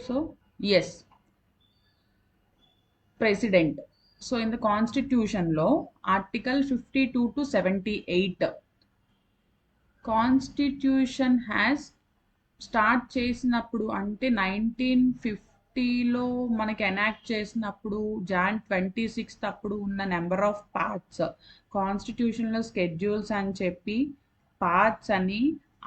So yes, president. So in the constitution law, article 52 to 78, constitution has start చేసినప్పుడు అంటే 1950లో మనకి enact చేసినప్పుడు Jan 26 అప్పుడు ఉన్న నెంబర్ ఆఫ్ పార్ట్స్, కాన్స్టిట్యూషన్లో స్కెడ్యూల్స్ అని చెప్పి పార్ట్స్ అని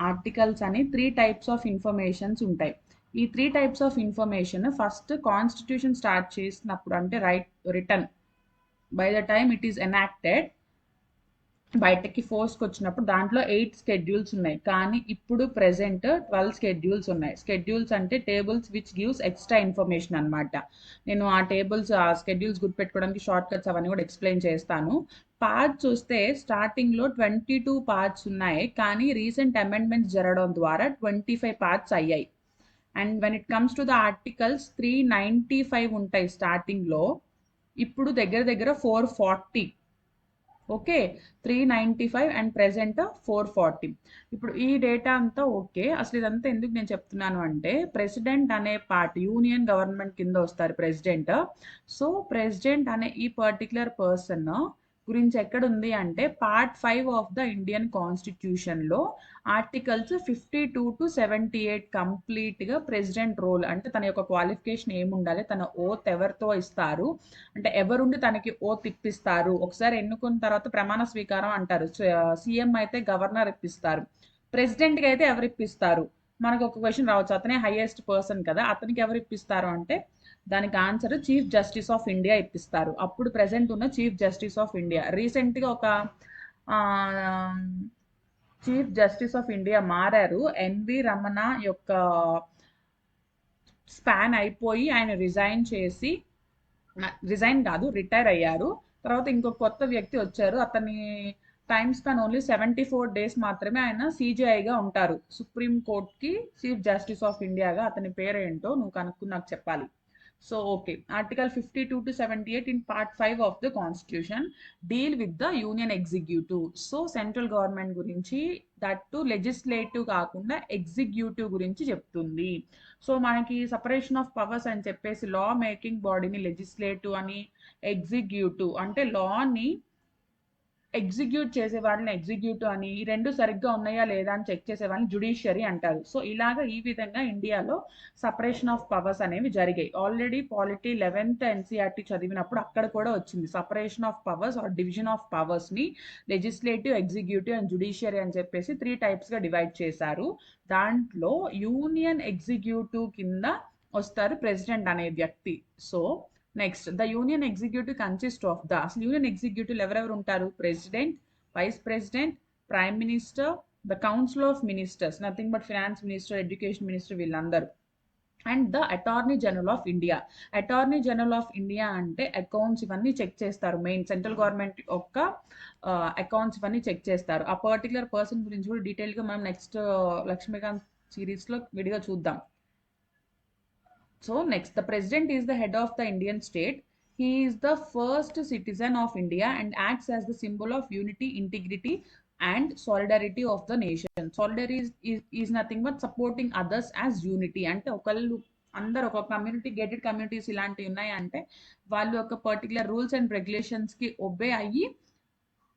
ఆర్టికల్స్ అని 3 టైప్స్ ఆఫ్ ఇన్ఫర్మేషన్స్ ఉంటాయి. ఈ 3 types of information first constitution start చేసినప్పుడు అంటే written by the time it is enacted బయటకి ఫోర్స్కి వచ్చినప్పుడు దాంట్లో 8 స్కెడ్యూల్స్ ఉన్నాయి. కానీ ఇప్పుడు ప్రెసెంట్ 12 స్కెడ్యూల్స్ ఉన్నాయి. స్కెడ్యూల్స్ అంటే tables which gives extra information అనమాట. నేను ఆ టేబుల్స్ ఆ స్కెడ్యూల్స్ గుర్తుపెట్టుకోవడానికి షార్ట్ కట్స్ అవన్నీ కూడా ఎక్స్ప్లెయిన్ చేస్తాను. పార్ట్స్ చూస్తే స్టార్టింగ్లో 22 పార్ట్స్ ఉన్నాయి, కానీ రీసెంట్ అమెండ్మెంట్స్ జరగడం ద్వారా 25 పార్ట్స్ అయ్యాయి. And when it comes to the articles 395 ఉంటాయి స్టార్టింగ్లో, ఇప్పుడు దగ్గర దగ్గర 440. Okay, 395 and present 440. ఇప్పుడు ఈ డేటా అంతా ఓకే. అసలు ఇదంతా ఎందుకు నేను చెప్తున్నాను అంటే ప్రెసిడెంట్ అనే పార్ట్ యూనియన్ గవర్నమెంట్ కింద వస్తారు ప్రెసిడెంట్. సో ప్రెసిడెంట్ అనే ఈ పర్టికులర్ పర్సన్ గురించి ఎక్కడుంది అంటే Part 5 ఆఫ్ ద ఇండియన్ కాన్స్టిట్యూషన్లో ఆర్టికల్స్ 52 to 78 కంప్లీట్గా ప్రెసిడెంట్ రోల్ అంటే తన యొక్క క్వాలిఫికేషన్ ఏముండాలి, తన ఓత్ ఎవరితో ఇస్తారు అంటే ఎవరుండి తనకి ఓత్ ఇప్పిస్తారు. ఒకసారి ఎన్నుకున్న తర్వాత ప్రమాణ స్వీకారం అంటారు. సీఎం అయితే గవర్నర్ ఇప్పిస్తారు, ప్రెసిడెంట్కి అయితే ఎవరు ఇప్పిస్తారు. మనకు ఒక క్వశ్చన్ రావచ్చు, అతనే హైయెస్ట్ పర్సన్ కదా, అతనికి ఎవరు ఇప్పిస్తారు అంటే దానికి answer chief justice of India ఇప్పిస్తారు. అప్పుడు ప్రెసెంట్ ఉన్న చీఫ్ జస్టిస్ ఆఫ్ ఇండియా రీసెంట్గా ఒక చీఫ్ జస్టిస్ ఆఫ్ ఇండియా మారారు. ఎన్వి రమణ యొక్క స్పాన్ అయిపోయి ఆయన రిజైన్ కాదు రిటైర్ అయ్యారు. తర్వాత ఇంకొక కొత్త వ్యక్తి వచ్చారు. అతని టైమ్ స్పాన్ ఓన్లీ 74 days మాత్రమే. ఆయన సిజిఐగా ఉంటారు, సుప్రీం కోర్ట్కి చీఫ్ జస్టిస్ ఆఫ్ ఇండియాగా. అతని పేరేంటో నువ్వు కనుక్కుని నాకు చెప్పాలి. So okay, article 52 to 78 in Part 5 of the constitution deal with the union executive. So central government గురించి, దట్ టు లెజిస్లేటివ్ కాకుండా ఎగ్జిక్యూటివ్ గురించి చెప్తుంది. సో మనకి సపరేషన్ ఆఫ్ పవర్స్ అని చెప్పేసి లా మేకింగ్ బాడీని లెజిస్లేటివ్ అని, ఎగ్జిక్యూటివ్ అంటే లాని ఎగ్జిక్యూట్ చేసే వాళ్ళని ఎగ్జిక్యూటివ్ అని, ఈ రెండు సరిగ్గా ఉన్నాయా లేదా అని చెక్ చేసే వాళ్ళని జుడిషియరీ అంటారు. సో ఇలాగా ఈ విధంగా ఇండియాలో సపరేషన్ ఆఫ్ పవర్స్ అనేవి జరిగాయి. ఆల్రెడీ పాలిటీ 11th ఎన్సీఆర్టీ చదివినప్పుడు అక్కడ కూడా వచ్చింది separation of powers or division of పవర్స్ని లెజిస్లేటివ్, ఎగ్జిక్యూటివ్ అండ్ జుడిషియరీ అని చెప్పేసి 3 typesగా డివైడ్ చేశారు. దాంట్లో యూనియన్ ఎగ్జిక్యూటివ్ కింద వస్తారు ప్రెసిడెంట్ అనే వ్యక్తి. So next the union executive consist of the, అసలు యూనియన్ ఎగ్జిక్యూటివ్ ఎవరెవరు ఉంటారు? President, vice president, prime minister, the council of ministers, nothing but finance minister, education minister వీళ్ళందరూ, and the attorney general of India. Attorney general of India అంటే accounts ఇవన్నీ check చేస్తారు. Main central government యొక్క accounts ఇవన్నీ check చేస్తారు. ఆ particular person గురించి కూడా డీటెయిల్గా మనం నెక్స్ట్ లక్ష్మీకాంత్ సిరీస్లో విడిగా చూద్దాం. So next, the president is the head of the Indian state. He is the first citizen of India and acts as the symbol of unity, integrity and solidarity of the nation. Solidarity is nothing but supporting others as unity. అంటే ఒకళ్ళు అందరు ఒక community, gated communities ఇలాంటివి ఉన్నాయి అంటే వాళ్ళు ఒక particular rules and రెగ్యులేషన్స్కి obey అయ్యి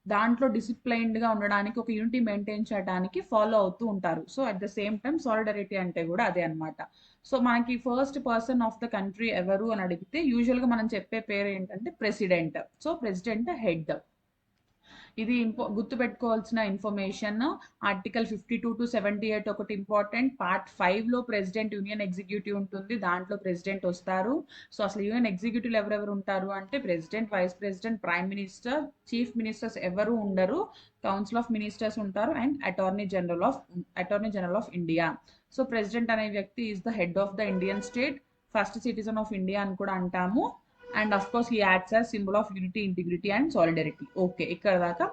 దాంట్లో డిసిప్లైన్డ్గా ఉండడానికి, ఒక యూనిటీ మెయింటైన్ చేయడానికి ఫాలో అవుతూ ఉంటారు. So at the same time solidarity అంటే కూడా అదే అనమాట. సో మనకి first person of the country ఎవరు అని అడిగితే యూజువల్గా మనం చెప్పే పేరు ఏంటంటే ప్రెసిడెంట్. So president head. ఇది గుర్తుపెట్టుకోవాల్సిన ఇన్ఫర్మేషన్. ఆర్టికల్ 52 to 78 ఒకటి ఇంపార్టెంట్. Part 5లో ప్రెసిడెంట్ యూనియన్ ఎగ్జిక్యూటివ్ ఉంటుంది, దాంట్లో ప్రెసిడెంట్ వస్తారు. సో అసలు యూనియన్ ఎగ్జిక్యూటివ్ ఎవరెవరు ఉంటారు అంటే president, vice president, prime minister, chief ministers ఎవరు ఉండరు, కౌన్సిల్ ఆఫ్ మినిస్టర్స్ ఉంటారు, and attorney general of India. So president అనే వ్యక్తి is the head of the Indian state, first citizen of India అని కూడా అంటాము. And of course he acts as symbol of unity, integrity and solidarity. Okay, ఇక్కడ దాకా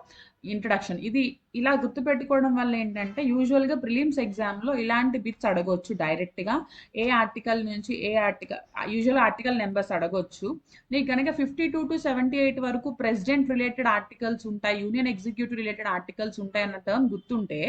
introduction. ఇది ఇలా గుర్తుపెట్టుకోవడం వల్ల ఏంటంటే యూజువల్గా ప్రిలిమ్స్ ఎగ్జామ్లో ఇలాంటి బిట్స్ అడగొచ్చు డైరెక్ట్గా. ఏ ఆర్టికల్ నుంచి ఏ ఆర్టికల్, యూజువల్ ఆర్టికల్ నెంబర్స్ అడగొచ్చు. నీకు కనుక 52 to 78 వరకు ప్రెసిడెంట్ రిలేటెడ్ ఆర్టికల్స్ ఉంటాయి, యూనియన్ ఎగ్జిక్యూటివ్ రిలేటెడ్ ఆర్టికల్స్ ఉంటాయి అన్న టర్మ్ గుర్తుంటే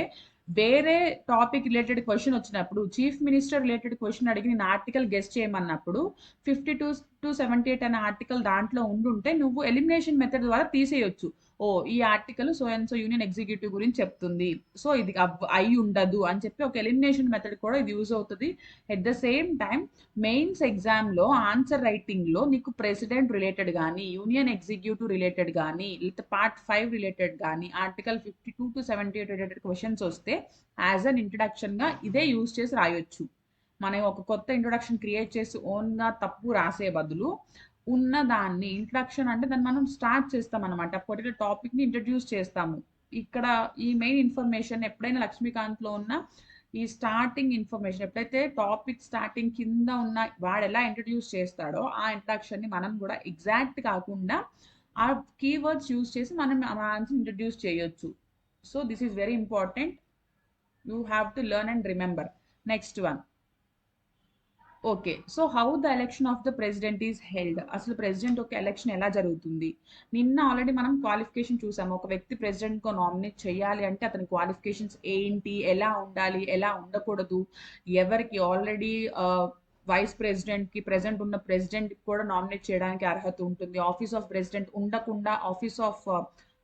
వేరే టాపిక్ రిలేటెడ్ క్వశ్చన్ వచ్చినప్పుడు, చీఫ్ మినిస్టర్ రిలేటెడ్ క్వశ్చన్ అడిగి నేను ఆర్టికల్ గెస్ చేయమన్నప్పుడు 52 to 78 అనే ఆర్టికల్ దాంట్లో ఉండుంటే నువ్వు ఎలిమినేషన్ మెథడ్ ద్వారా తీసేయొచ్చు. ఓ ఈ article so and so union executive గురించి చెప్తుంది, సో ఇది అయి ఉండదు అని చెప్పి ఒక ఎలిమినేషన్ మెథడ్ కూడా ఇది యూజ్ అవుతుంది. At the same time mains ఎగ్జామ్లో ఆన్సర్ రైటింగ్లో నీకు ప్రెసిడెంట్ రిలేటెడ్ కానీ, యూనియన్ ఎగ్జిక్యూటివ్ రిలేటెడ్ కానీ, లేదా పార్ట్ 5 రిలేటెడ్ కానీ, ఆర్టికల్ 52 to 78 రిలేటెడ్ క్వశ్చన్స్ వస్తే యాజ్ అన్ ఇంట్రడక్షన్గా ఇదే యూజ్ చేసి రాయొచ్చు. మనం ఒక కొత్త ఇంట్రొడక్షన్ క్రియేట్ చేసి ఓన్గా తప్పు రాసే బదులు ఉన్న దాన్ని, ఇంట్రడక్షన్ అంటే దాన్ని మనం స్టార్ట్ చేస్తాం అనమాట, పర్టికులర్ టాపిక్ని ఇంట్రడ్యూస్ చేస్తాము. ఇక్కడ ఈ మెయిన్ ఇన్ఫర్మేషన్ ఎప్పుడైనా లక్ష్మీకాంత్లో ఉన్న ఈ స్టార్టింగ్ ఇన్ఫర్మేషన్, ఎప్పుడైతే టాపిక్ స్టార్టింగ్ కింద ఉన్న వాడు ఎలా ఇంట్రడ్యూస్ చేస్తాడో ఆ ఇంట్రడక్షన్ని మనం కూడా ఎగ్జాక్ట్ కాకుండా ఆ కీవర్డ్స్ యూజ్ చేసి మనం ఆన్సర్ ఇంట్రడ్యూస్ చేయొచ్చు. So this is very important, you have to learn and remember. Next one, okay, so how the election of the president is held. అసలు ప్రెసిడెంట్ ఒక ఎలక్షన్ ఎలా జరుగుతుంది? నిన్న ఆల్రెడీ మనం క్వాలిఫికేషన్ చూసాము. ఒక వ్యక్తి ప్రెసిడెంట్గా నామినేట్ చేయాలి అంటే అతని క్వాలిఫికేషన్స్ ఏంటి, ఎలా ఉండాలి, ఎలా ఉండకూడదు, ఎవరికి ఆల్రెడీ వైస్ ప్రెసిడెంట్కి ప్రెసిడెంట్ ఉన్న ప్రెసిడెంట్ కూడా నామినేట్ చేయడానికి అర్హత ఉంటుంది, ఆఫీస్ ఆఫ్ ప్రెసిడెంట్ ఉండకుండా ఆఫీస్ ఆఫ్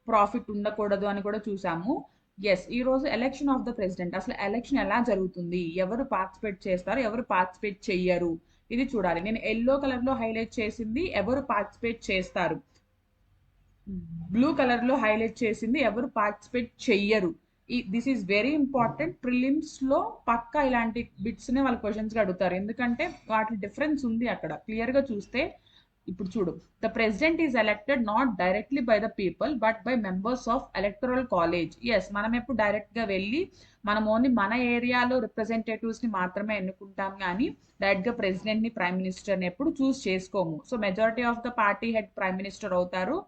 ప్రాఫిట్ ఉండకూడదు అని కూడా చూసాము. ఎస్, ఈ రోజు ఎలక్షన్ ఆఫ్ ద ప్రెసిడెంట్, అసలు ఎలక్షన్ ఎలా జరుగుతుంది, ఎవరు పార్టిసిపేట్ చేస్తారు, ఎవరు పార్టిసిపేట్ చెయ్యరు, ఇది చూడాలి. నేను ఎల్లో కలర్ లో హైలైట్ చేసింది ఎవరు పార్టిసిపేట్ చేస్తారు, బ్లూ కలర్ లో హైలైట్ చేసింది ఎవరు పార్టిసిపేట్ చెయ్యరు. This is very important. Prelims లో పక్కా ఇలాంటి బిట్స్ నే వాళ్ళు క్వశ్చన్స్ గా అడుగుతారు, ఎందుకంటే వాటి డిఫరెన్స్ ఉంది అక్కడ క్లియర్ గా చూస్తే. ఇప్పుడు చూడు, the president is elected not directly by the people but by members of electoral college. Yes, మనం ఎప్పుడు డైరెక్ట్ గా వెళ్ళి మనం ఓన్లీ మన ఏరియాలో రిప్రజెంటేటివ్స్ ని మాత్రమే ఎన్నుకుంటాం, కానీ డైరెక్ట్ గా ప్రెసిడెంట్ ని, ప్రైమ్ మినిస్టర్ ని ఎప్పుడు చూస్ చేసుకోము. So majority of the party head prime minister అవుతారు,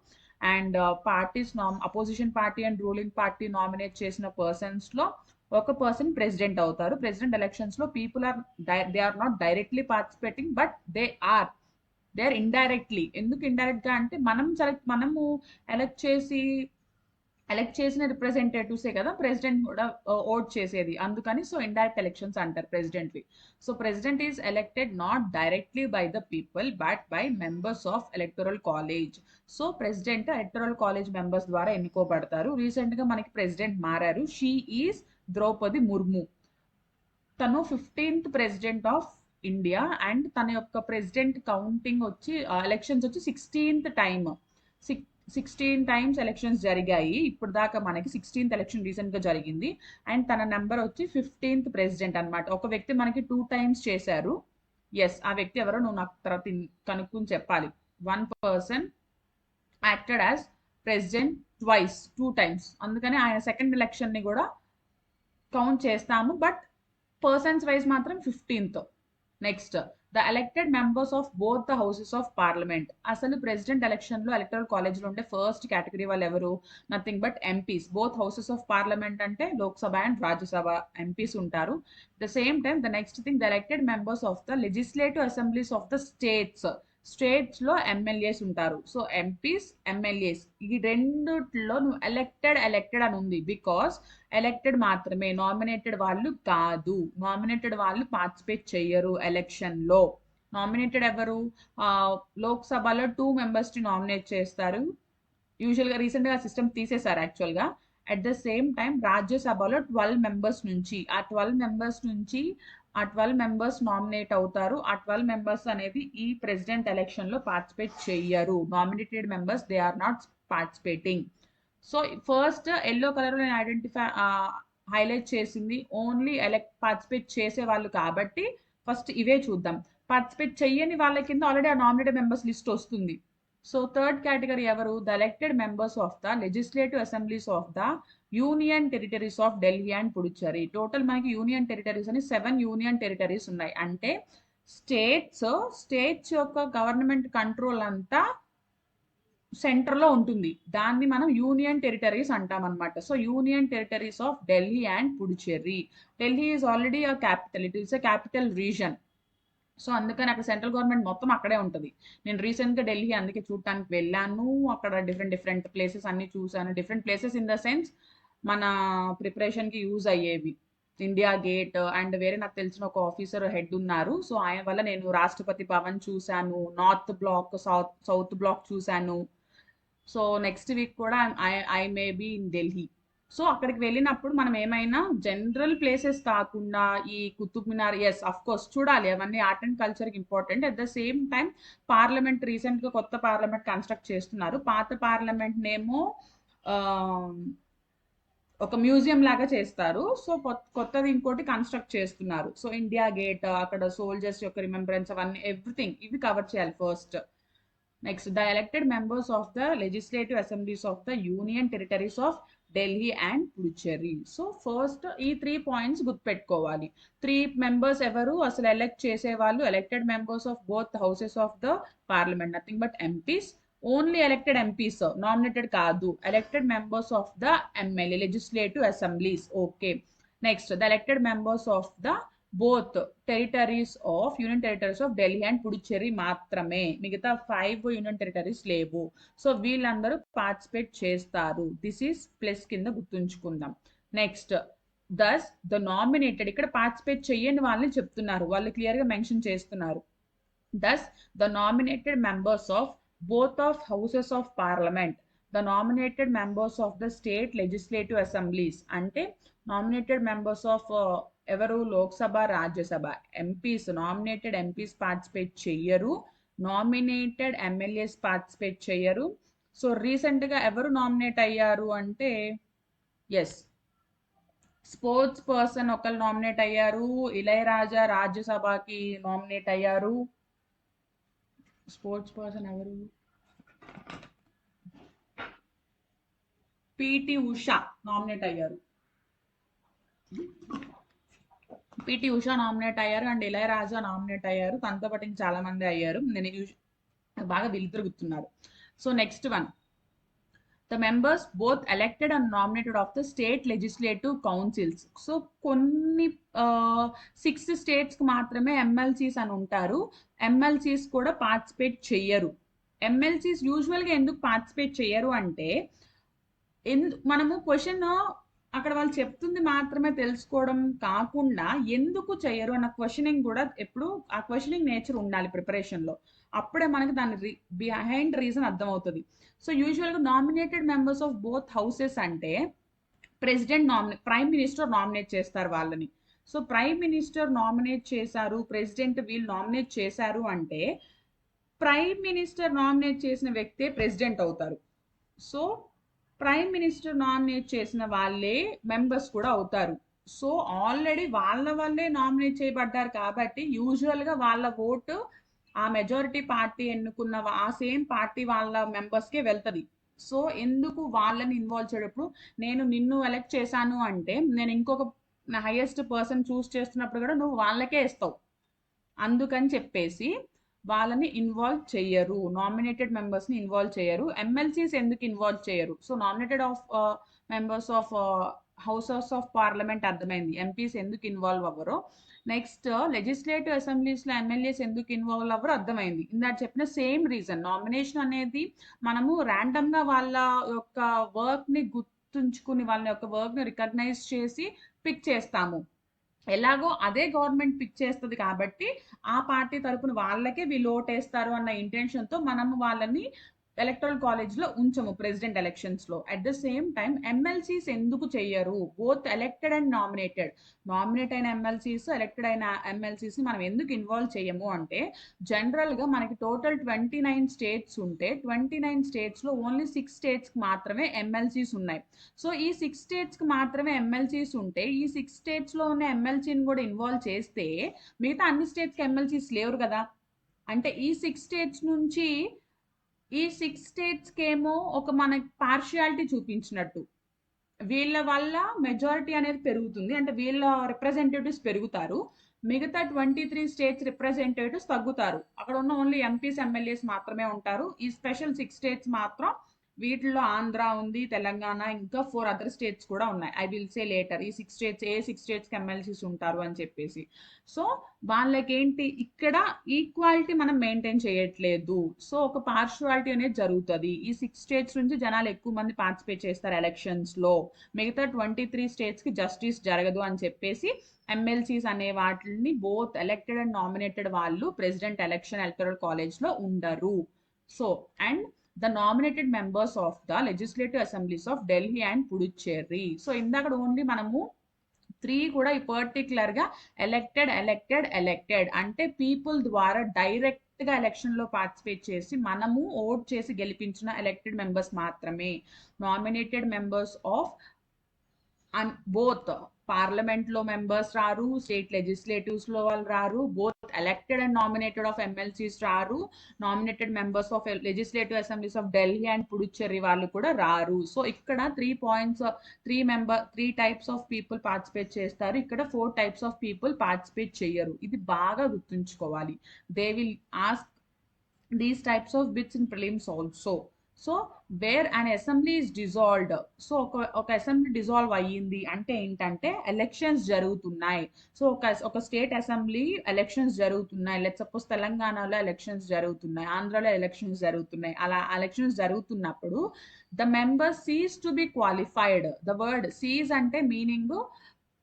and parties opposition party and ruling party nominate చేసిన పర్సన్స్ లో ఒక పర్సన్ ప్రెసిడెంట్ అవుతారు. ప్రెసిడెంట్ ఎలక్షన్స్ లో people are they are not directly participating but they are indirectly. ఎందుకు indirect గా అంటే మనము ఎలక్ట్ చేసిన రిప్రజెంటేటివ్సే కదా ప్రెసిడెంట్ కూడా ఓట్ చేసేది, అందుకని సో ఇండైరెక్ట్ ఎలక్షన్స్ అంటారు ప్రెసిడెంట్వి. So president is elected not directly by the people but by members of electoral college. So president electoral college members ద్వారా ఎన్నుకోబడతారు. రీసెంట్ గా మనకి ప్రెసిడెంట్ మారారు, షీ ఈజ్ ద్రౌపది ముర్ము. తను 15th president of India, and తన యొక్క ప్రెసిడెంట్ కౌంటింగ్ వచ్చి elections వచ్చి 16th టైమ్. 16 టైమ్స్ ఎలక్షన్స్ జరిగాయి ఇప్పుడు దాకా, మనకి 16th ఎలక్షన్ రీసెంట్ గా జరిగింది. అండ్ తన నెంబర్ వచ్చి 15th ప్రెసిడెంట్ అనమాట. ఒక వ్యక్తి మనకి 2 టైమ్స్ చేశారు. ఎస్, ఆ వ్యక్తి ఎవరో నువ్వు నాకు తర్వాత కనుక్కుని చెప్పాలి. One person acted as president twice, 2 times, అందుకని ఆయన సెకండ్ ఎలక్షన్ ని కూడా కౌంట్ చేస్తాము, బట్ పర్సన్స్ వైజ్ మాత్రం 15th. Next, the elected members of both the houses of parliament. అసలు ప్రెసిడెంట్ ఎలక్షన్ లో ఎలక్టరల్ కాలేజ్ లో ఉండే ఫస్ట్ కేటగిరీ వాళ్ళు ఎవరు? Nothing but MPs. Both houses of parliament అంటే లోక్సభ అండ్ రాజ్యసభ ఎంపీస్ ఉంటారు. The same time the next thing, the elected members of the legislative assemblies of the states లో MLAs ఉంటారు. So MPs, MLAs, ఈ రెండిట్లో నువ్వు elected అని ఉంది, బికాస్ ఎలక్టెడ్ మాత్రమే, నామినేటెడ్ వాళ్ళు కాదు. నామినేటెడ్ వాళ్ళు పార్టిసిపేట్ చెయ్యరు ఎలక్షన్ లో. నామినేటెడ్ ఎవరు? లోక్సభలో 2 మెంబర్స్ ని నామినేట్ చేస్తారు యూజువల్ గా. రీసెంట్ గా సిస్టమ్ తీసేశారు యాక్చువల్ గా. అట్ ద సేమ్ టైం రాజ్యసభలో 12 మెంబర్స్ నుంచి ఆ 12 మెంబర్స్ నామినేట్ అవుతారు. ఆ 12 మెంబర్స్ అనేది ఈ ప్రెసిడెంట్ ఎలక్షన్ లో పార్టిసిపేట్ చెయ్యరు. Nominated members, they are not participating. So first yellow colour లో నేను హైలైట్ చేసింది ఓన్లీ పార్టిసిపేట్ చేసే వాళ్ళు కాబట్టి ఫస్ట్ ఇవే చూద్దాం. పార్టిసిపేట్ చెయ్యని వాళ్ళ కింద ఆల్రెడీ ఆ నామినేటెడ్ మెంబర్స్ లిస్ట్ వస్తుంది. సో థర్డ్ కేటగిరీ ఎవరు? The elected members of the legislative assemblies of the union territories of Delhi and Puducherry. Total మనకి యూనియన్ టెరిటరీస్ అని 7 యూనియన్ టెరిటరీస్ ఉన్నాయి. అంటే స్టేట్స్ యొక్క గవర్నమెంట్ కంట్రోల్ అంతా సెంటర్ లో ఉంటుంది. దాన్ని మనం యూనియన్ టెరిటరీస్ అంటాం అనమాట. So union territories of Delhi and Puducherry. Delhi is already a capital, it is a capital region. So అందుకని అక్కడ సెంట్రల్ గవర్నమెంట్ మొత్తం అక్కడే ఉంటుంది. నేను రీసెంట్గా ఢిల్లీ అందుకే చూడటానికి వెళ్ళాను. అక్కడ డిఫరెంట్ ప్లేసెస్ అన్ని చూసాను. Different places in the sense మన ప్రిపరేషన్కి యూజ్ అయ్యేవి. ఇండియా గేట్ అండ్ వేరే నాకు తెలిసిన ఒక ఆఫీసర్ హెడ్ ఉన్నారు. సో ఆయన వల్ల నేను రాష్ట్రపతి భవన్ చూశాను, నార్త్ బ్లాక్, సౌత్ బ్లాక్ చూశాను. సో నెక్స్ట్ వీక్ కూడా I may be in Delhi. So అక్కడికి వెళ్ళినప్పుడు మనం ఏమైనా జనరల్ ప్లేసెస్ కాకుండా ఈ Qutub Minar, yes of course చూడాలి, అవన్నీ ఆర్ట్ అండ్ కల్చర్కి important. At the same time parliament రీసెంట్గా కొత్త పార్లమెంట్ కన్స్ట్రక్ట్ చేస్తున్నారు. పాత పార్లమెంట్ నేమో ఒక మ్యూజియం లాగా చేస్తారు. సో కొత్తది ఇంకోటి కన్స్ట్రక్ట్ చేస్తున్నారు. సో ఇండియా గేట్, అక్కడ సోల్జర్స్ యొక్క రిమెంబరెన్స్, అవన్నీ ఎవ్రీథింగ్ ఇవి కవర్ చేయాలి first. Next, the elected members of the legislative assemblies of the union territories of Delhi and Puducherry. So first ఈ 3 పాయింట్స్ గుర్తుపెట్టుకోవాలి. 3 మెంబర్స్ ఎవరు అసలు ఎలక్ట్ చేసేవాళ్ళు? Elected members of both houses of the parliament, nothing but MPs. Only elected MPs, nominated కాదు. Elected members of the MLA legislative assemblies. Okay. Next, the elected members of the both territories of union territories of Delhi and Puducherry మాత్రమే, మిగతా 5 union territories లేవు. So వీళ్ళందరూ participate చేస్తారు. This is plus కింద గుర్తుంచుకుందాం. Next, thus the nominated, ఇక్కడ participate చెయ్యని వాళ్ళని చెప్తున్నారు, వాళ్ళు క్లియర్గా మెన్షన్ చేస్తున్నారు. Thus, the nominated members of both of houses of parliament, the nominated members of the state legislative assemblies, ante nominated members of ఎవరు Lok Sabha Rajya Sabha MPs, nominated MPs participate చెయ్యరు, nominated MLAs participate చెయ్యరు. So రీసెంట్గా ఎవరు nominate అయ్యారు అంటే, yes, sports person ఒకరు nominate అయ్యారు, Ilaiyaraaja రాజ్యసభకి nominate అయ్యారు. స్పోర్ట్స్ పర్సన్ ఎవరు? పిటి ఉషా నామినేట్ అయ్యారు. పిటి ఉషా నామినేట్ అయ్యారు అండ్ ఇళయరాజా నామినేట్ అయ్యారు. తనతో పాటు ఇంకా చాలా మంది అయ్యారు. నేను బాగా వీళ్ళిద్దరు గుర్తున్నారు. So next one, the members both elected and nominated of the state legislative councils. So కొన్ని 6 స్టేట్స్కి మాత్రమే ఎమ్మెల్సీస్ అని ఉంటారు. ఎమ్మెల్సీస్ కూడా పార్టిసిపేట్ చెయ్యరు. ఎమ్మెల్సీస్ యూజువల్గా ఎందుకు పార్టిసిపేట్ చెయ్యరు అంటే, మనము క్వశ్చన్ అక్కడ వాళ్ళు చెప్తుంది మాత్రమే తెలుసుకోవడం కాకుండా ఎందుకు చెయ్యరు అన్న క్వశ్చనింగ్ కూడా ఎప్పుడు ఆ క్వశ్చనింగ్ నేచర్ ఉండాలి ప్రిపరేషన్లో. అప్పుడే మనకి దాని బిహైండ్ రీజన్ అర్థమవుతుంది. సో యూజువల్గా nominated members of both houses అంటే ప్రెసిడెంట్ ప్రైమ్ మినిస్టర్ నామినేట్ చేస్తారు వాళ్ళని. సో ప్రైమ్ మినిస్టర్ నామినేట్ చేశారు, ప్రెసిడెంట్ వీళ్ళు నామినేట్ చేశారు అంటే ప్రైమ్ మినిస్టర్ నామినేట్ చేసిన వ్యక్తే ప్రెసిడెంట్ అవుతారు. సో ప్రైమ్ మినిస్టర్ నామినేట్ చేసిన వాళ్ళే మెంబర్స్ కూడా అవుతారు. సో ఆల్రెడీ వాళ్ళే నామినేట్ చేయబడ్డారు కాబట్టి యూజువల్గా వాళ్ళ ఓటు ఆ మెజారిటీ పార్టీ ఎన్నుకున్న ఆ సేమ్ పార్టీ వాళ్ళ మెంబర్స్కే వెళ్తుంది. సో ఎందుకు వాళ్ళని ఇన్వాల్వ్ చేయడప్పుడు, నేను నిన్ను ఎలక్ట్ చేశాను అంటే నేను ఇంకొక హైయెస్ట్ పర్సన్ చూస్ చేస్తున్నప్పుడు కూడా నువ్వు వాళ్ళకే ఇస్తావు. అందుకని చెప్పేసి వాళ్ళని ఇన్వాల్వ్ చేయరు, నామినేటెడ్ మెంబర్స్ని ఇన్వాల్వ్ చేయరు. ఎమ్మెల్సీస్ ఎందుకు ఇన్వాల్వ్ చేయరు? So nominated of members of houses of parliament అర్థమైంది, ఎంపీస్ ఎందుకు ఇన్వాల్వ్ అవ్వరో. నెక్స్ట్, లెజిస్లేటివ్ అసెంబ్లీస్లో ఎమ్మెల్యేస్ ఎందుకు ఇన్వాల్వ్ అవ్వరో అర్థమైంది. ఇందాక చెప్పిన సేమ్ రీజన్, నామినేషన్ అనేది మనము ర్యాండమ్గా వాళ్ళ యొక్క వర్క్ని గుర్తుంచుకుని వాళ్ళ యొక్క వర్క్ని రికగ్నైజ్ చేసి పిక్ చేస్తాము. ఎలాగో అదే గవర్నమెంట్ పిక్ చేస్తుంది కాబట్టి ఆ పార్టీ తరపున వాళ్ళకే వీళ్ళు ఓటేస్తారు అన్న ఇంటెన్షన్తో మనము వాళ్ళని ఎలక్టరల్ కాలేజ్లో ఉంచము ప్రెసిడెంట్ ఎలక్షన్స్లో. At the same time MLCs ఎందుకు చెయ్యరు? Both elected and nominated, nominate అయిన ఎమ్మెల్సీస్, ఎలక్టెడ్ అయిన ఎమ్మెల్సీస్ని మనం ఎందుకు ఇన్వాల్వ్ చేయము అంటే, జనరల్గా మనకి టోటల్ 29 స్టేట్స్ ఉంటే 29 స్టేట్స్లో ఓన్లీ 6 స్టేట్స్కి మాత్రమే ఎమ్మెల్సీస్ ఉన్నాయి. సో ఈ 6 స్టేట్స్కి మాత్రమే ఎమ్మెల్సీస్ ఉంటే ఈ 6 స్టేట్స్లో ఉన్న ఎమ్మెల్సీని కూడా ఇన్వాల్వ్ చేస్తే మిగతా అన్ని స్టేట్స్కి ఎమ్మెల్సీస్ లేరు కదా. అంటే ఈ 6 స్టేట్స్ నుంచి ఈ 6 స్టేట్స్కి ఏమో ఒక మనకి పార్షియాలిటీ చూపించినట్టు, వీళ్ళ వల్ల మెజారిటీ అనేది పెరుగుతుంది, అంటే వీళ్ళ రిప్రజెంటేటివ్స్ పెరుగుతారు, మిగతా 23 స్టేట్స్ రిప్రజెంటేటివ్స్ తగ్గుతారు. అక్కడ ఉన్న ఓన్లీ ఎంపీస్ ఎమ్మెల్యేస్ మాత్రమే ఉంటారు. ఈ స్పెషల్ 6 స్టేట్స్ మాత్రం వీటిలో ఆంధ్ర ఉంది, తెలంగాణ, ఇంకా 4 అదర్ స్టేట్స్ కూడా ఉన్నాయి. ఐ విల్ సే లేటర్ ఈ 6 స్టేట్స్ ఏ 6 స్టేట్స్కి ఎమ్మెల్సీస్ ఉంటారు అని చెప్పేసి. సో వాళ్ళకేంటి ఇక్కడ ఈక్వాలిటీ మనం మెయింటైన్ చేయట్లేదు. సో ఒక పార్షువాలిటీ అనేది జరుగుతుంది. ఈ 6 స్టేట్స్ నుంచి జనాలు ఎక్కువ మంది పార్టిసిపేట్ చేస్తారు ఎలక్షన్స్లో, మిగతా 23 స్టేట్స్కి జస్టిస్ జరగదు అని చెప్పేసి ఎమ్మెల్సీస్ అనే వాటిని బోత్ ఎలక్టెడ్ అండ్ నామినేటెడ్ వాళ్ళు ప్రెసిడెంట్ ఎలక్షన్ ఎలక్టరల్ కాలేజ్లో ఉండరు. So and the nominated members of the legislative assemblies of Delhi and Puducherry. So ఇందాక ఓన్లీ మనము 3 కూడా పర్టికులర్ గా ఎలక్టెడ్ అంటే పీపుల్ ద్వారా డైరెక్ట్ గా ఎలక్షన్ లో పార్టిసిపేట్ చేసి మనము ఓట్ చేసి గెలిపించిన ఎలక్టెడ్ మెంబర్స్ మాత్రమే. Nominated members of both parliament లో మెంబర్స్ రారు, స్టేట్ లెజిస్లేటివ్స్ లో వాళ్ళు రారు, both elected and nominated of MLCs రారు, nominated members of legislative assemblies of Delhi and Puducherry వాళ్ళు కూడా రారు. సో ఇక్కడ 3 points, 3 types of people participate చేస్తారు, ఇక్కడ 4 టైప్స్ ఆఫ్ పీపుల్ పార్టిసిపేట్ చేయరు. ఇది బాగా గుర్తుంచుకోవాలి. They will ask these types of bits in prelims also. So where an assembly is dissolved, so ఒక అసెంబ్లీ డిజాల్వ్ అయ్యింది అంటే ఏంటంటే ఎలక్షన్స్ జరుగుతున్నాయి. సో ఒక స్టేట్ అసెంబ్లీ ఎలక్షన్స్ జరుగుతున్నాయి, లెట్స్ సపోజ్ తెలంగాణలో ఎలక్షన్స్ జరుగుతున్నాయి, ఆంధ్రాలో ఎలక్షన్స్ జరుగుతున్నాయి. అలా ఎలక్షన్స్ జరుగుతున్నప్పుడు the member cease to be qualified. The word seize అంటే మీనింగ్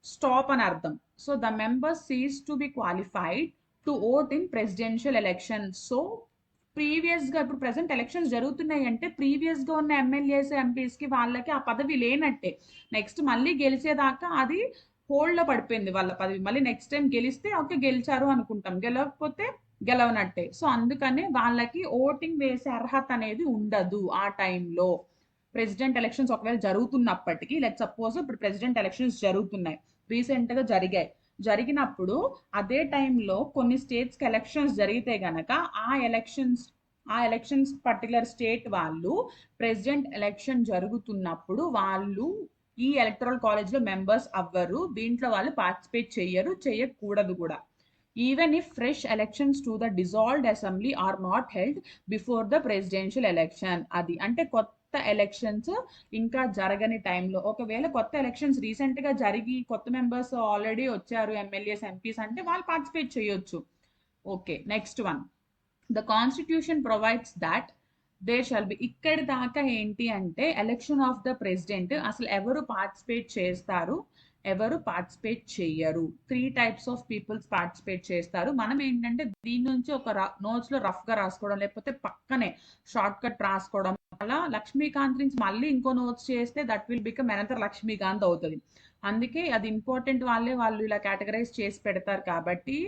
స్టాప్ అని అర్థం. So the member cease to be qualified to vote in presidential election. So ప్రీవియస్గా ఇప్పుడు ప్రెసెంట్ ఎలక్షన్స్ జరుగుతున్నాయి అంటే ప్రీవియస్గా ఉన్న ఎమ్మెల్యేస్ ఎంపీస్కి వాళ్ళకి ఆ పదవి లేనట్టే. నెక్స్ట్ మళ్ళీ గెలిచేదాకా అది హోల్డ్లో పడిపోయింది వాళ్ళ పదవి. మళ్ళీ నెక్స్ట్ టైం గెలిస్తే ఓకే గెలిచారు అనుకుంటాం, గెలవకపోతే గెలవనట్టే. సో అందుకనే వాళ్ళకి ఓటింగ్ వేసే అర్హత అనేది ఉండదు ఆ టైంలో. ప్రెసిడెంట్ ఎలక్షన్స్ ఒకవేళ జరుగుతున్నప్పటికీ, లెట్ సపోజ్ ఇప్పుడు ప్రెసిడెంట్ ఎలక్షన్స్ జరుగుతున్నాయి, రీసెంట్గా జరిగినప్పుడు అదే టైంలో కొన్ని స్టేట్స్కి ఎలక్షన్స్ జరిగితే గనక ఆ ఎలక్షన్స్ పర్టికులర్ స్టేట్ వాళ్ళు ప్రెసిడెంట్ ఎలక్షన్ జరుగుతున్నప్పుడు వాళ్ళు ఈ ఎలక్టరల్ కాలేజ్లో మెంబర్స్ అవ్వరు, దీంట్లో వాళ్ళు పార్టిసిపేట్ చేయకూడదు కూడా. Even if fresh elections to the dissolved assembly or not held before the presidential election. అది అంటే కొత్త ఎలక్షన్స్ ఇంకా జరగని టైంలో, ఒకవేళ కొత్త ఎలక్షన్స్ రీసెంట్గా జరిగి కొత్త మెంబర్స్ ఆల్రెడీ వచ్చారు ఎమ్మెల్యేస్ ఎంపీస్ అంటే వాళ్ళు పార్టిసిపేట్ చేయొచ్చు. Okay, next one, the constitution provides that there shall be. ఇక్కడి దాకా ఏంటి అంటే ఎలక్షన్ ఆఫ్ ద ప్రెసిడెంట్ అసలు ఎవరు పార్టిసిపేట్ చేస్తారు, ఎవరు పార్టిసిపేట్ చేయరు. 3 టైప్స్ ఆఫ్ పీపుల్స్ పార్టిసిపేట్ చేస్తారు. మనం ఏంటంటే దీని నుంచి ఒక నోట్స్లో రఫ్గా రాసుకోవడం, లేకపోతే పక్కనే షార్ట్ కట్ రాసుకోవడం, అలా లక్ష్మీకాంత్ నుంచి మళ్ళీ ఇంకో నోట్స్ చేస్తే that will become another Laxmikanth అవుతుంది. అందుకే అది ఇంపార్టెంట్ వాళ్ళు ఇలా కేటగరైజ్ చేసి పెడతారు కాబట్టి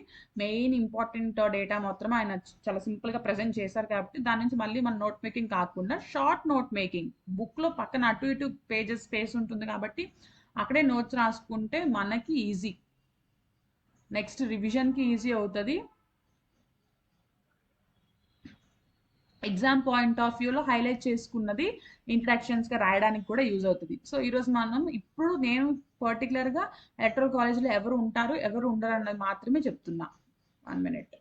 మెయిన్ ఇంపార్టెంట్ డేటా మాత్రం ఆయన చాలా సింపుల్గా ప్రజెంట్ చేశారు కాబట్టి దాని నుంచి మళ్ళీ మన నోట్ మేకింగ్ కాకుండా షార్ట్ నోట్ మేకింగ్, బుక్లో పక్కన అటు ఇటు పేజెస్ స్పేస్ ఉంటుంది కాబట్టి అక్కడే నోట్స్ రాసుకుంటే మనకి ఈజీ, నెక్స్ట్ రివిజన్కి ఈజీ అవుతుంది. ఎగ్జామ్ పాయింట్ ఆఫ్ వ్యూలో హైలైట్ చేసుకున్నది ఇంట్రడక్షన్స్గా రాయడానికి కూడా యూజ్ అవుతుంది. సో ఈరోజు ఇప్పుడు నేను పర్టికులర్గా ఎలక్టరల్ కాలేజ్లో ఎవరు ఉంటారు ఎవరు ఉండరు అన్నది మాత్రమే చెప్తున్నా. 1 minute.